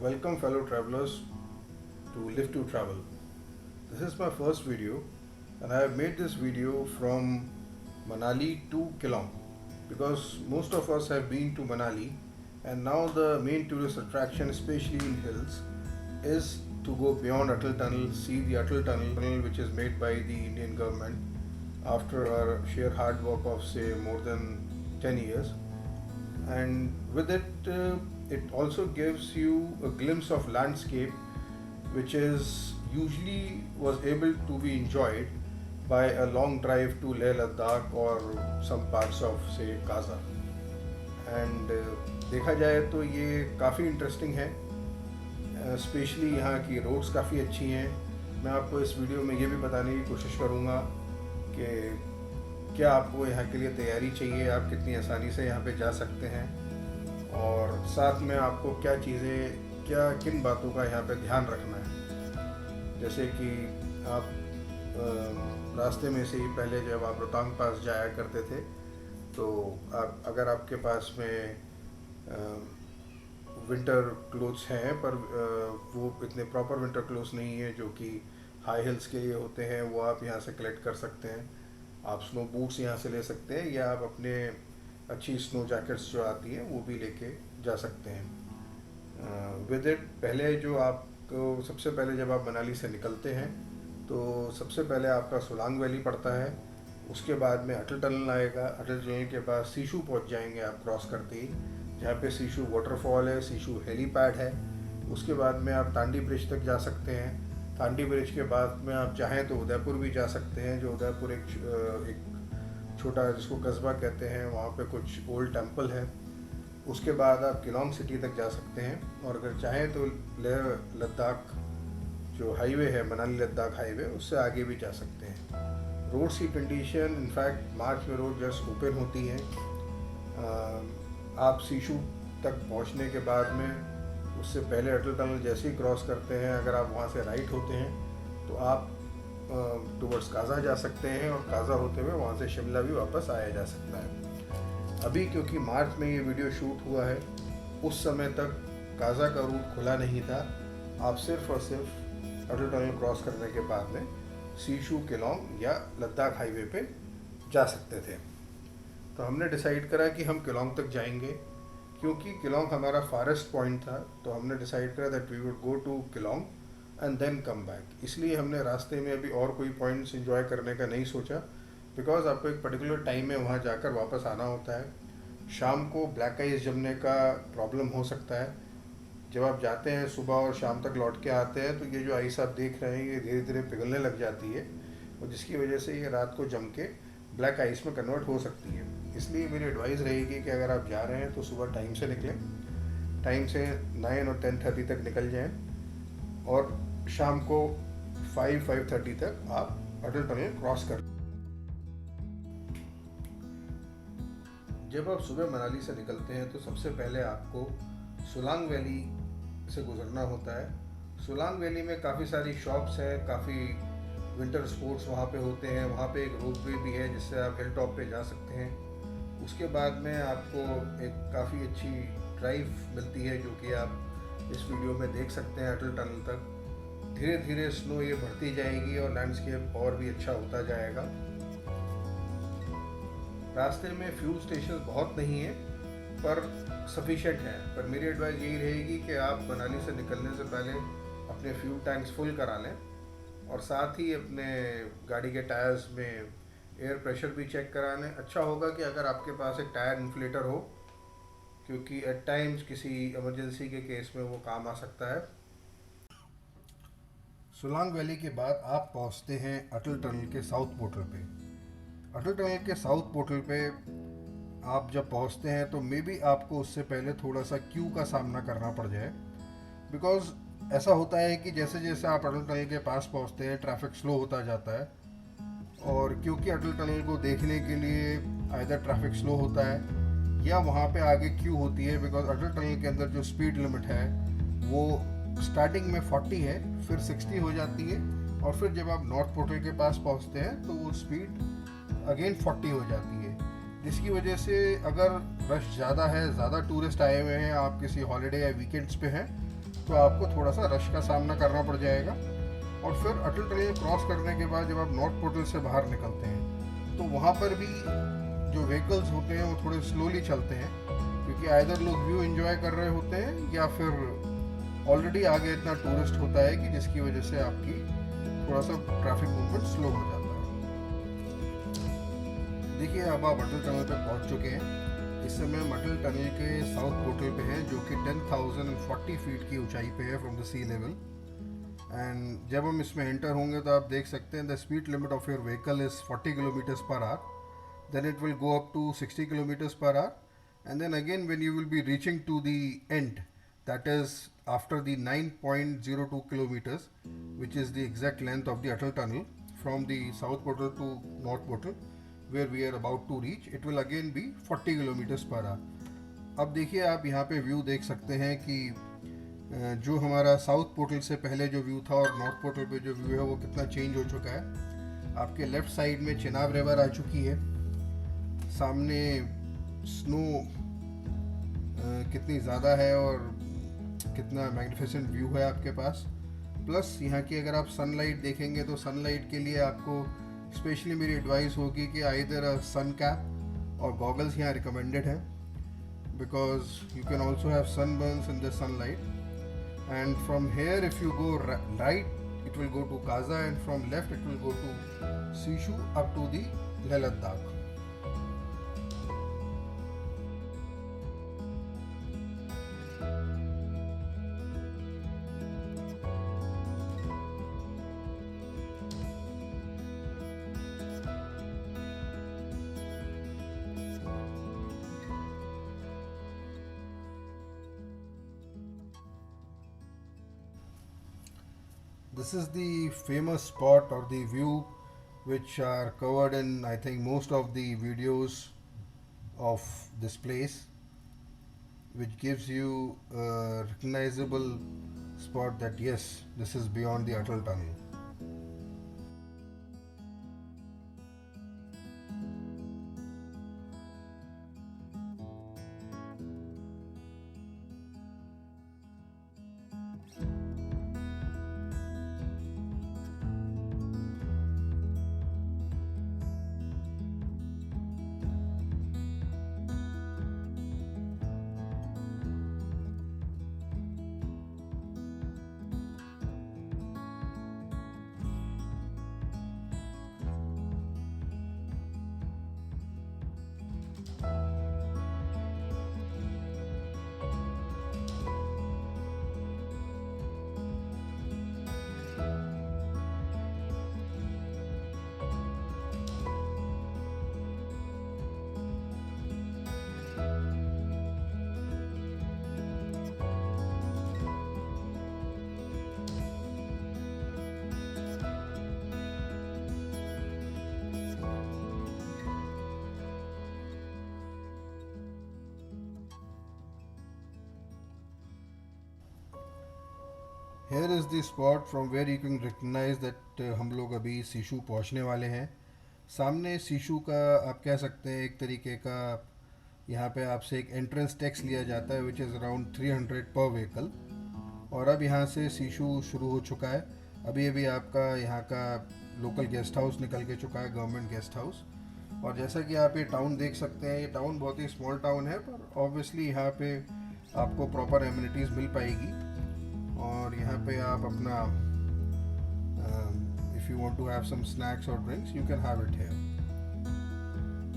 Welcome fellow travelers to Live to Travel. This is my first video and I have made this video from Manali to Keelong because most of us have been to Manali and now the main tourist attraction, especially in hills, is to go beyond Atal Tunnel, see the Atal Tunnel which is made by the Indian government after our sheer hard work of say more than 10 years. And with it also gives you a glimpse of landscape which is usually was able to be enjoyed by a long drive to Leh Ladakh or some parts of say Kaza. And देखा जाए तो ये काफ़ी interesting है, specially यहाँ की roads काफ़ी अच्छी हैं. मैं आपको इस वीडियो में ये भी बताने की कोशिश करूँगा कि क्या आपको यहाँ के लिए तैयारी चाहिए, आप कितनी आसानी से यहाँ पे जा सकते हैं, और साथ में आपको क्या चीज़ें, किन बातों का यहाँ पे ध्यान रखना है. जैसे कि आप रास्ते में से ही पहले जब आप रोहतांग पास जाया करते थे तो अगर आपके पास में विंटर क्लोथ्स हैं पर वो इतने प्रॉपर विंटर क्लोथ्स नहीं है जो कि हाई हिल्स के लिए होते हैं, वो आप यहाँ से कलेक्ट कर सकते हैं. आप स्नो बूट्स यहाँ से ले सकते हैं या आप अपने अच्छी स्नो जैकेट्स जो आती हैं वो भी लेके जा सकते हैं. विद इट पहले जो आपको सबसे पहले जब आप मनाली से निकलते हैं तो सबसे पहले आपका सोलांग वैली पड़ता है, उसके बाद में अटल टनल आएगा. अटल टनल के बाद सीशू पहुंच जाएंगे आप क्रॉस करते ही, जहाँ पे सीशू वाटरफॉल है, सीशू हेलीपैड है. उसके बाद में आप तांडी ब्रिज तक जा सकते हैं. तांडी ब्रिज के बाद में आप चाहें तो उदयपुर भी जा सकते हैं, जो उदयपुर एक छोटा जिसको कस्बा कहते हैं, वहाँ पे कुछ ओल्ड टेम्पल है. उसके बाद आप केलोंग सिटी तक जा सकते हैं, और अगर चाहें तो लेह लद्दाख जो हाईवे है, मनाली लद्दाख हाईवे, उससे आगे भी जा सकते हैं. रोड्स की कंडीशन, इनफैक्ट मार्च में रोड जस्ट ओपन होती है. आप सीशू तक पहुंचने के बाद में उससे पहले अटल टनल जैसे ही क्रॉस करते हैं, अगर आप वहां से राइट होते हैं तो आप टुवर्ड्स काजा जा सकते हैं, और काजा होते हुए वहां से शिमला भी वापस आया जा सकता है. अभी क्योंकि मार्च में ये वीडियो शूट हुआ है, उस समय तक काजा का रूट खुला नहीं था. आप सिर्फ और सिर्फ अटल टनल क्रॉस करने के बाद में सीशू, केलोंग या लद्दाख हाईवे पे जा सकते थे. तो हमने डिसाइड करा कि हम केलोंग तक जाएंगे, क्योंकि केलोंग हमारा फारेस्ट पॉइंट था. तो हमने डिसाइड करा that we would go to Keylong and then come back. इसलिए हमने रास्ते में अभी और कोई पॉइंट्स एंजॉय करने का नहीं सोचा, बिकॉज आपको एक पर्टिकुलर टाइम में वहाँ जाकर वापस आना होता है. शाम को ब्लैक आइस जमने का प्रॉब्लम हो सकता है. जब आप जाते हैं सुबह और शाम तक लौट के आते हैं तो ये जो आइस आप देख रहे हैं ये धीरे धीरे पिघलने लग जाती है, और जिसकी वजह से ये रात को जम के ब्लैक आइस में कन्वर्ट हो सकती है. इसलिए मेरी एडवाइस रहेगी कि अगर आप जा रहे हैं तो सुबह टाइम से निकलें, टाइम से 9 और 10:30 तक निकल जाएं, और शाम को 5-5:30 तक आप अटल टनल क्रॉस कर. जब आप सुबह मनाली से निकलते हैं तो सबसे पहले आपको सोलांग वैली से गुजरना होता है. सोलांग वैली में काफ़ी सारी शॉप्स हैं, काफ़ी विंटर स्पोर्ट्स वहाँ पे होते हैं. वहाँ पे एक रोपवे भी है जिससे आप हिल टॉप पे जा सकते हैं. उसके बाद में आपको एक काफ़ी अच्छी ड्राइव मिलती है जो कि आप इस वीडियो में देख सकते हैं. अटल टनल तक धीरे धीरे स्नो ये बढ़ती जाएगी और लैंडस्केप और भी अच्छा होता जाएगा. रास्ते में फ्यूल स्टेशन बहुत नहीं है पर सफिशेंट है. पर मेरी एडवाइस यही रहेगी कि आप मनाली से निकलने से पहले अपने फ्यूल टैंक्स फुल करा लें, और साथ ही अपने गाड़ी के टायर्स में एयर प्रेशर भी चेक करा लें. अच्छा होगा कि अगर आपके पास एक टायर इन्फ्लेटर हो, क्योंकि एट टाइम्स किसी इमरजेंसी के केस में वो काम आ सकता है. सोलांग वैली के बाद आप पहुंचते हैं अटल टनल के साउथ पोर्टल पे. अटल टनल के साउथ पोर्टल पे आप जब पहुंचते हैं तो मे बी आपको उससे पहले थोड़ा सा क्यू का सामना करना पड़ जाए, बिकॉज ऐसा होता है कि जैसे जैसे आप अटल टनल के पास पहुंचते हैं ट्रैफिक स्लो होता जाता है, और क्योंकि अटल टनल को देखने के लिए आइदर ट्रैफिक स्लो होता है या वहाँ पे आगे क्यू होती है, बिकॉज अटल टनल के अंदर जो स्पीड लिमिट है वो स्टार्टिंग में 40 है, फिर 60 हो जाती है, और फिर जब आप नॉर्थ पोर्टल के पास पहुँचते हैं तो वो स्पीड अगेन 40 हो जाती है. जिसकी वजह से अगर रश ज़्यादा है, ज़्यादा टूरिस्ट आए हुए हैं, आप किसी हॉलीडे या वीकेंड्स पे हैं, तो आपको थोड़ा सा रश का सामना करना पड़ जाएगा। और फिर अटल टनल क्रॉस करने के बाद जब आप नॉर्थ पोर्टल से बाहर निकलते हैं तो वहाँ पर भी जो व्हीकल्स होते हैं वो थोड़े स्लोली चलते हैं, क्योंकि आइदर लोग व्यू एंजॉय कर रहे होते हैं या फिर ऑलरेडी आगे इतना टूरिस्ट होता है कि जिसकी वजह से आपकी थोड़ा सा ट्रैफिक मूवमेंट स्लो हो जाता है। देखिए अब आप अटल टनल पे पहुंच चुके हैं। इस समय हम अटल टनल के साउथ पोर्टल पे हैं, जो कि 10,040 फीट की ऊंचाई पे है from the sea level. And जब हम इसमें एंटर होंगे तो आप देख सकते हैं the speed limit of your vehicle is 40 kilometres per hour, then it will go up to 60 kilometers per hour, and then again when you will be reaching to the end, that is after the 9.02 kilometers, which is the exact length of the Atal tunnel from the south portal to north portal where we are about to reach, it will again be 40 kilometers per hour. अब देखिए आप यहाँ पे view देख सकते हैं कि जो हमारा साउथ पोर्टल से पहले जो व्यू था और नॉर्थ पोर्टल पे जो व्यू है वो कितना चेंज हो चुका है। आपके लेफ्ट साइड में चिनाब रिवर आ चुकी है, सामने स्नो कितनी ज़्यादा है और कितना मैग्निफिसेंट व्यू है आपके पास। प्लस यहाँ की अगर आप सनलाइट देखेंगे तो सनलाइट के लिए आपको स्पेशली मेरी एडवाइस होगी कि आइदर सन कैप और गॉगल्स यहाँ रिकमेंडेड है, because you can also have sunburns in the sunlight. And from here if you go right it will go to Kaza, and from left it will go to Sissu up to the Leh Ladakh. This is the famous spot or the view which are covered in I think most of the videos of this place, which gives you a recognizable spot that yes, this is beyond the Atal tunnel. Here is the spot from where you can recognize that हम लोग अभी सीशू पहुंचने वाले हैं। सामने सीशू का आप कह सकते हैं एक तरीके का, यहाँ पे आपसे एक एंट्रेंस टैक्स लिया जाता है विच इज़ अराउंड 300 पर व्हीकल। और अब यहाँ से सीशू शुरू हो चुका है। अभी अभी आपका यहाँ का लोकल गेस्ट हाउस निकल के चुका है, गवर्नमेंट गेस्ट हाउस। और जैसा कि आप ये टाउन देख सकते हैं, ये टाउन बहुत ही स्मॉल टाउन है, पर ऑब्वियसली यहाँ पे आपको प्रॉपर एमिनिटीज़ मिल पाएगी। और यहाँ पे आप अपना if you want to have some snacks और drinks you can have it here.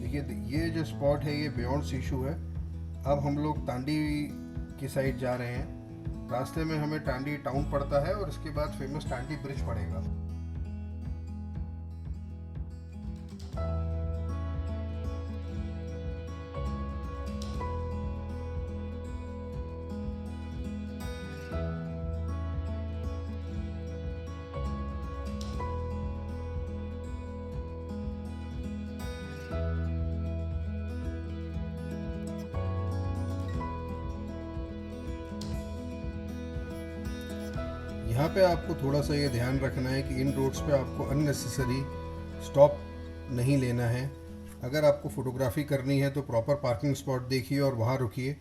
देखिए ये जो स्पॉट है ये बियॉन्ड सीशू है। अब हम लोग टांडी की साइड जा रहे हैं। रास्ते में हमें टांडी टाउन पड़ता है और इसके बाद फेमस टांडी ब्रिज पड़ेगा। यहाँ पे आपको थोड़ा सा ये ध्यान रखना है कि इन रोड्स पे आपको अननेसेसरी स्टॉप नहीं लेना है। अगर आपको फ़ोटोग्राफी करनी है तो प्रॉपर पार्किंग स्पॉट देखिए और वहाँ रुकिए,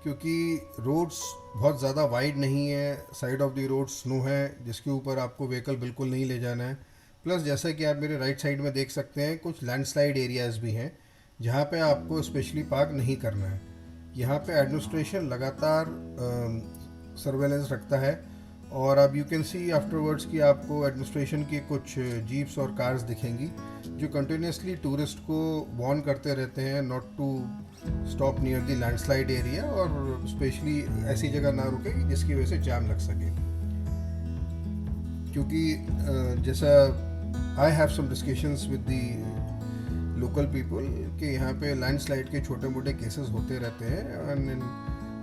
क्योंकि रोड्स बहुत ज़्यादा वाइड नहीं है, side of the road snow है जिसके ऊपर आपको व्हीकल बिल्कुल नहीं ले जाना है। प्लस जैसा कि आप मेरे राइट साइड में देख सकते हैं, कुछ लैंडस्लाइड एरियाज़ भी हैं जहाँ पे आपको स्पेशली पार्क नहीं करना है। यहाँ पे एडमिनिस्ट्रेशन लगातार सर्वेलेंस रखता है, और अब यू कैन सी आफ्टरवर्ड्स कि आपको एडमिनिस्ट्रेशन की कुछ जीप्स और कार्स दिखेंगी जो कंटिन्यूसली टूरिस्ट को वार्न करते रहते हैं not to stop near the landslide area, और स्पेशली ऐसी जगह ना रुके जिसकी वजह से जाम लग सके। क्योंकि जैसा I have some discussions with the local people कि यहाँ पे लैंडस्लाइड के छोटे मोटे केसेस होते रहते हैं, and in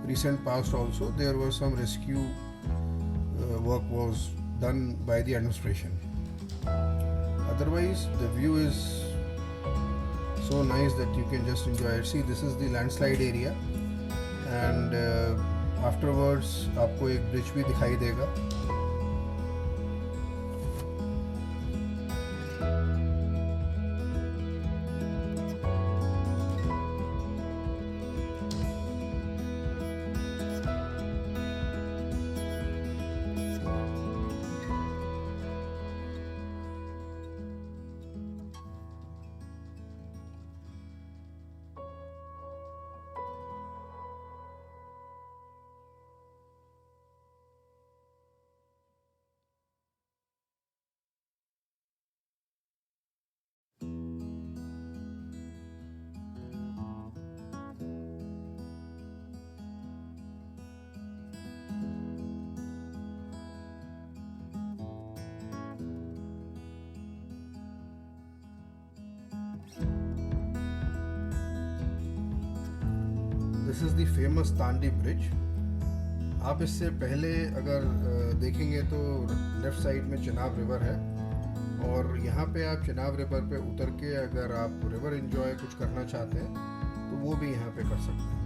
recent past also there was some rescue work was done by the administration. Otherwise, the view is so nice that you can just enjoy it. See, this is the landslide area, and afterwards आपको एक bridge भी दिखाई देगा। This is the famous Tandi bridge. आप इससे पहले अगर देखेंगे तो लेफ़्ट साइड में चिनाब रिवर है, और यहाँ पे आप चिनाब रिवर पे उतर के अगर आप रिवर एंजॉय कुछ करना चाहते हैं तो वो भी यहाँ पे कर सकते हैं।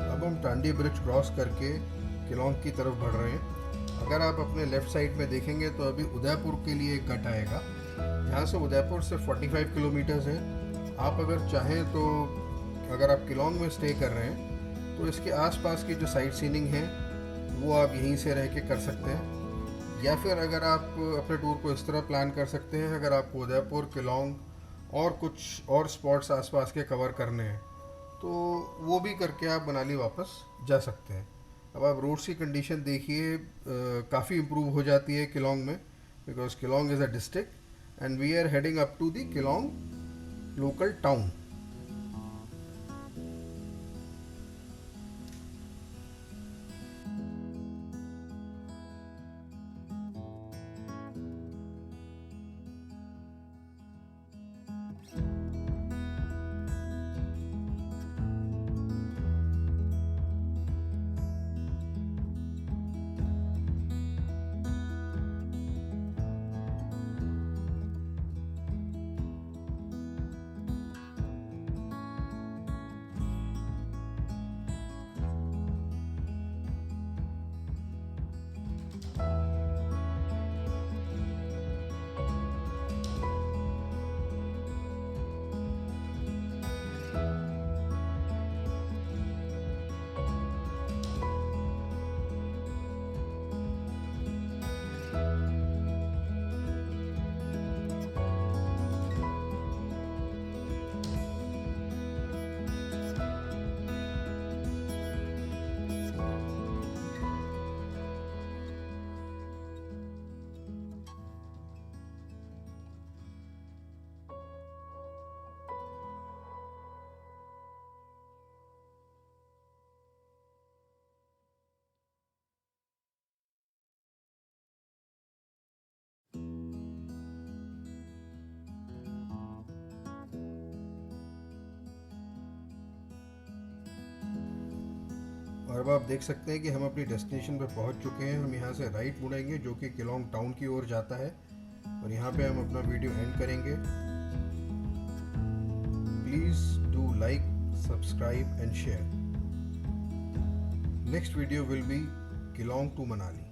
अब हम टांडी ब्रिज क्रॉस करके किलोंग की तरफ बढ़ रहे हैं। अगर आप अपने लेफ़्ट साइड में देखेंगे तो अभी उदयपुर के लिए एक कट आएगा। यहाँ से उदयपुर से 45 किलोमीटर्स है। आप अगर चाहें तो अगर आप किलोंग में स्टे कर रहे हैं तो इसके आसपास की जो साइट सीनिंग है वो आप यहीं से रह के कर सकते हैं, या फिर अगर आप अपने टूर को इस तरह प्लान कर सकते हैं, अगर आपको उदयपुर, किलोंग और कुछ और स्पॉट्स आसपास के कवर करने हैं तो वो भी करके आप मनाली वापस जा सकते हैं। अब आप रोड्स की कंडीशन देखिए, काफ़ी इम्प्रूव हो जाती है किलोंग में, because Keylong is a district and we are heading up to the Keylong local town. और अब आप देख सकते हैं कि हम अपनी डेस्टिनेशन पर पहुंच चुके हैं। हम यहाँ से राइट मुड़ेंगे जो कि किलोंग टाउन की ओर जाता है, और यहाँ पे हम अपना वीडियो एंड करेंगे। Please do like, subscribe and share. Next video will be Geelong to Manali.